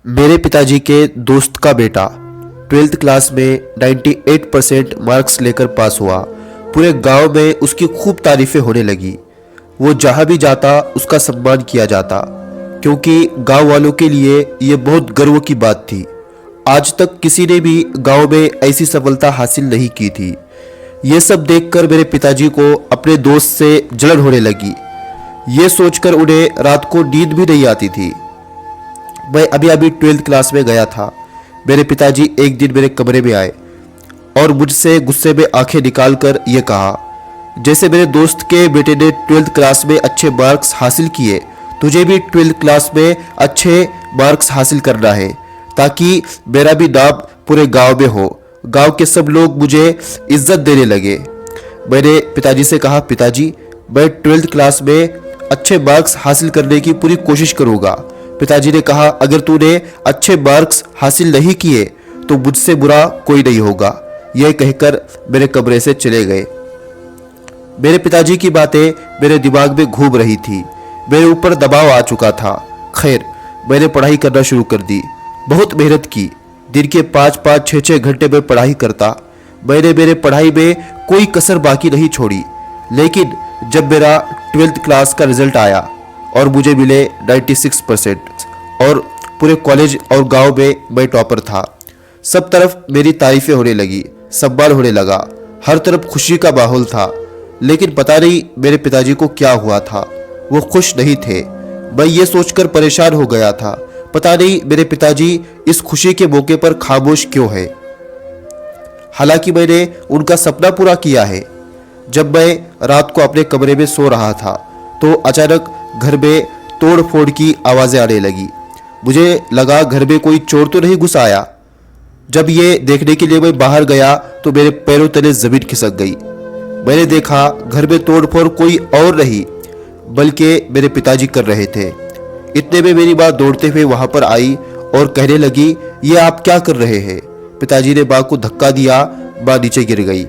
मेरे पिताजी के दोस्त का बेटा 12th क्लास में 98% मार्क्स लेकर पास हुआ। पूरे गांव में उसकी खूब तारीफें होने लगी। वो जहां भी जाता उसका सम्मान किया जाता, क्योंकि गांव वालों के लिए ये बहुत गर्व की बात थी। आज तक किसी ने भी गांव में ऐसी सफलता हासिल नहीं की थी। ये सब देखकर मेरे पिताजी को अपने दोस्त से जलन होने लगी। ये सोचकर उन्हें रात को नींद भी नहीं आती थी। मैं अभी अभी 12th क्लास में गया था। मेरे पिताजी एक दिन मेरे कमरे में आए और मुझसे गुस्से में आंखें निकालकर ये कहा, जैसे मेरे दोस्त के बेटे ने 12th क्लास में अच्छे मार्क्स हासिल किए, तुझे भी 12th क्लास में अच्छे मार्क्स हासिल करना है, ताकि मेरा भी नाम पूरे गांव में हो, गांव के सब लोग मुझे इज्जत देने लगे। मैंने पिताजी से कहा, पिताजी मैं 12th क्लास में अच्छे मार्क्स हासिल करने की पूरी कोशिश करूंगा। पिताजी ने कहा, अगर तूने अच्छे मार्क्स हासिल नहीं किए तो मुझसे बुरा कोई नहीं होगा। यह कहकर मेरे कमरे से चले गए। मेरे पिताजी की बातें मेरे दिमाग में घूम रही थी। मेरे ऊपर दबाव आ चुका था। खैर, मैंने पढ़ाई करना शुरू कर दी। बहुत मेहनत की। दिन के 5-5, 6-6 घंटे में पढ़ाई करता। मैंने मेरे पढ़ाई में कोई कसर बाकी नहीं छोड़ी। लेकिन जब मेरा 12th क्लास का रिजल्ट आया और मुझे मिले 96% और पूरे कॉलेज और गांव में मैं टॉपर था, सब तरफ मेरी तारीफें होने लगी, सम्मान होने लगा, हर तरफ खुशी का माहौल था। लेकिन पता नहीं मेरे पिताजी को क्या हुआ था, वो खुश नहीं थे। मैं ये सोचकर परेशान हो गया था, पता नहीं मेरे पिताजी इस खुशी के मौके पर खामोश क्यों है। हालांकि मैंने उनका सपना पूरा किया है। जब मैं रात को अपने कमरे में सो रहा था तो अचानक घर में तोड़ फोड़ की आवाज़ें आने लगी। मुझे लगा घर में कोई चोर तो नहीं घुस आया। जब ये देखने के लिए मैं बाहर गया तो मेरे पैरों तले जमीन खिसक गई। मैंने देखा घर में तोड़ फोड़ कोई और नहीं बल्कि मेरे पिताजी कर रहे थे। इतने में मेरी माँ दौड़ते हुए वहां पर आई और कहने लगी, ये आप क्या कर रहे हैं? पिताजी ने माँ को धक्का दिया। माँ नीचे गिर गई।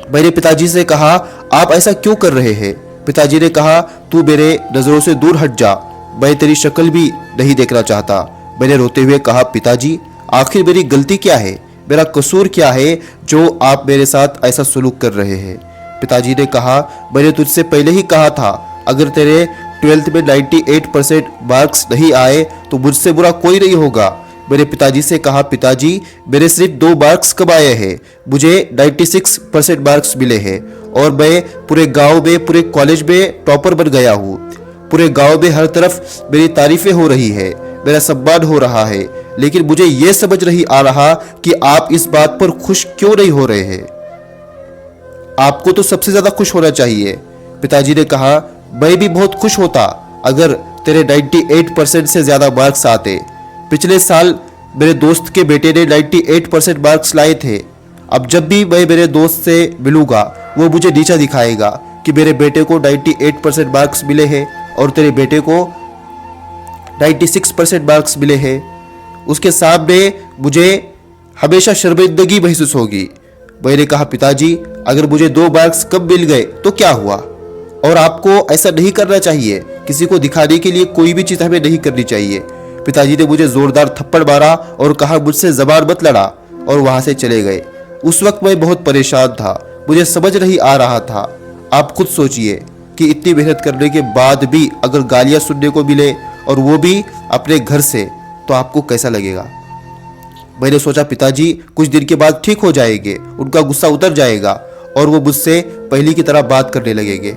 मैंने पिताजी से कहा, आप ऐसा क्यों कर रहे हैं? पिताजी ने कहा, तू मेरे नजरों से दूर हट जा, मैं तेरी शक्ल भी नहीं देखना चाहता। मैंने रोते हुए कहा, पिताजी आखिर मेरी गलती क्या है, मेरा कसूर क्या है जो आप मेरे साथ ऐसा सलूक कर रहे हैं? पिताजी ने कहा, मैंने तुझसे पहले ही कहा था, अगर तेरे 12th में 98% मार्क्स नहीं आए तो मुझसे बुरा कोई नहीं होगा। मैंने पिताजी से कहा, पिताजी मेरे सिर्फ 2 मार्क्स कम आए हैं, मुझे 96% मार्क्स मिले हैं और मैं पूरे गांव में, पूरे कॉलेज में टॉपर बन गया हूँ। पूरे गांव में हर तरफ मेरी तारीफें हो रही है, मेरा सम्मान हो रहा है। लेकिन मुझे ये समझ नहीं आ रहा कि आप इस बात पर खुश क्यों नहीं हो रहे हैं। आपको तो सबसे ज्यादा खुश होना चाहिए। पिताजी ने कहा, मैं भी बहुत खुश होता अगर तेरे 98% से ज्यादा मार्क्स आते। पिछले साल मेरे दोस्त के बेटे ने 98% मार्क्स लाए थे। अब जब भी मैं मेरे दोस्त से मिलूंगा वो मुझे नीचा दिखाएगा कि मेरे बेटे को 98% मार्क्स मिले हैं और तेरे बेटे को 96% मार्क्स मिले हैं। उसके सामने मुझे हमेशा शर्मिंदगी महसूस होगी। मैंने कहा, पिताजी अगर मुझे 2 मार्क्स कम मिल गए तो क्या हुआ? और आपको ऐसा नहीं करना चाहिए। किसी को दिखाने के लिए कोई भी चीज हमें नहीं करनी चाहिए। पिताजी ने मुझे जोरदार थप्पड़ मारा और कहा, मुझसे जबान मत लड़ा, और वहां से चले गए। उस वक्त मैं बहुत परेशान था, मुझे समझ नहीं आ रहा था। आप खुद सोचिए कि इतनी मेहनत करने के बाद भी अगर गालियां सुनने को मिले और वो भी अपने घर से, तो आपको कैसा लगेगा? मैंने सोचा पिताजी कुछ दिन के बाद ठीक हो जाएंगे, उनका गुस्सा उतर जाएगा और वो मुझसे पहले की तरह बात करने लगेंगे।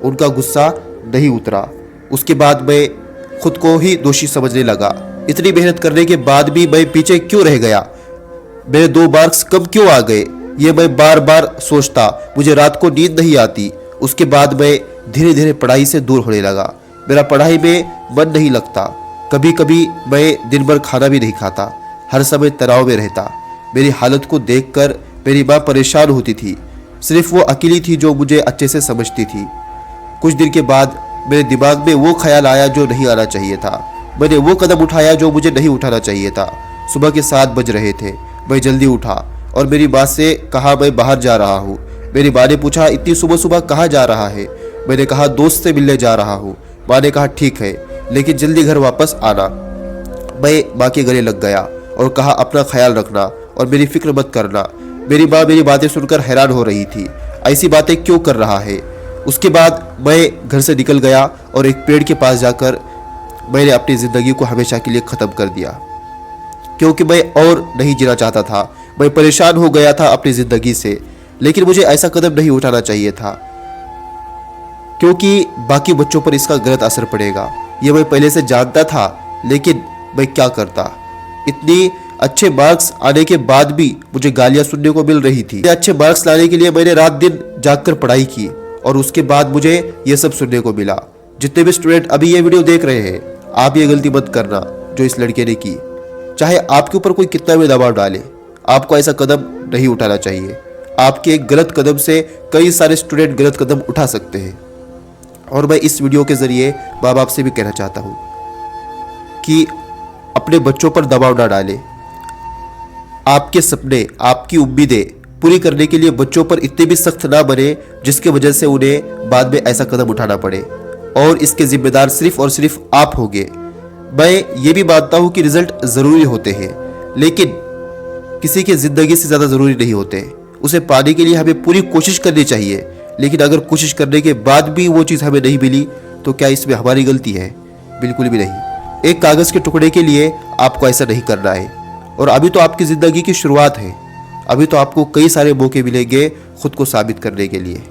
उनका गुस्सा नहीं उतरा। उसके बाद मैं खुद को ही दोषी समझने लगा। इतनी मेहनत करने के बाद भी मैं पीछे क्यों रह गया? मेरे 2 मार्क्स कम क्यों आ गए? ये मैं बार बार सोचता। मुझे रात को नींद नहीं आती। उसके बाद मैं धीरे धीरे पढ़ाई से दूर होने लगा। मेरा पढ़ाई में मन नहीं लगता। कभी कभी मैं दिन भर खाना भी नहीं खाता, हर समय तनाव में रहता। मेरी हालत को देखकर मेरी माँ परेशान होती थी। सिर्फ वो अकेली थी जो मुझे अच्छे से समझती थी। कुछ दिन के बाद मेरे दिमाग में वो ख्याल आया जो नहीं आना चाहिए था। मैंने वो कदम उठाया जो मुझे नहीं उठाना चाहिए था। सुबह के 7 बज रहे थे। मैं जल्दी उठा और मेरी माँ से कहा, मैं बाहर जा रहा हूँ। मेरी माँ ने पूछा, इतनी सुबह सुबह कहाँ जा रहा है? मैंने कहा, दोस्त से मिलने जा रहा हूँ। माँ ने कहा, ठीक है, लेकिन जल्दी घर वापस आना। मैं माँ के गले लग गया और कहा, अपना ख्याल रखना और मेरी फिक्र मत करना। मेरी माँ मेरी बातें सुनकर हैरान हो रही थी, ऐसी बातें क्यों कर रहा है। उसके बाद मैं घर से निकल गया और एक पेड़ के पास जाकर मैंने अपनी ज़िंदगी को हमेशा के लिए ख़त्म कर दिया, क्योंकि मैं और नहीं जीना चाहता था। मैं परेशान हो गया था अपनी ज़िंदगी से, लेकिन मुझे ऐसा कदम नहीं उठाना चाहिए था, क्योंकि बाकी बच्चों पर इसका गलत असर पड़ेगा। ये मैं पहले से जानता था, लेकिन मैं क्या करता। इतनी अच्छे मार्क्स आने के बाद भी मुझे गालियां सुनने को मिल रही थी। अच्छे मार्क्स लाने के लिए मैंने रात दिन जागकर पढ़ाई की और उसके बाद मुझे ये सब सुनने को मिला। जितने भी स्टूडेंट अभी ये वीडियो देख रहे हैं, आप ये गलती मत करना जो इस लड़के ने की। चाहे आपके ऊपर कोई कितना भी दबाव डाले, आपको ऐसा कदम नहीं उठाना चाहिए। आपके एक गलत कदम से कई सारे स्टूडेंट गलत कदम उठा सकते हैं। और मैं इस वीडियो के जरिए माँ बाप से भी कहना चाहता हूँ कि अपने बच्चों पर दबाव ना डालें। आपके सपने, आपकी उम्मीदें पूरी करने के लिए बच्चों पर इतने भी सख्त ना बने जिसकी वजह से उन्हें बाद में ऐसा कदम उठाना पड़े, और इसके जिम्मेदार सिर्फ और सिर्फ आप होंगे। मैं ये भी मानता हूँ कि रिजल्ट ज़रूरी होते हैं, लेकिन किसी की ज़िंदगी से ज़्यादा ज़रूरी नहीं होते। उसे पाने के लिए हमें पूरी कोशिश करनी चाहिए, लेकिन अगर कोशिश करने के बाद भी वो चीज़ हमें नहीं मिली तो क्या इसमें हमारी गलती है? बिल्कुल भी नहीं। एक कागज़ के टुकड़े के लिए आपको ऐसा नहीं करना है। और अभी तो आपकी ज़िंदगी की शुरुआत है, अभी तो आपको कई सारे मौके मिलेंगे खुद को साबित करने के लिए।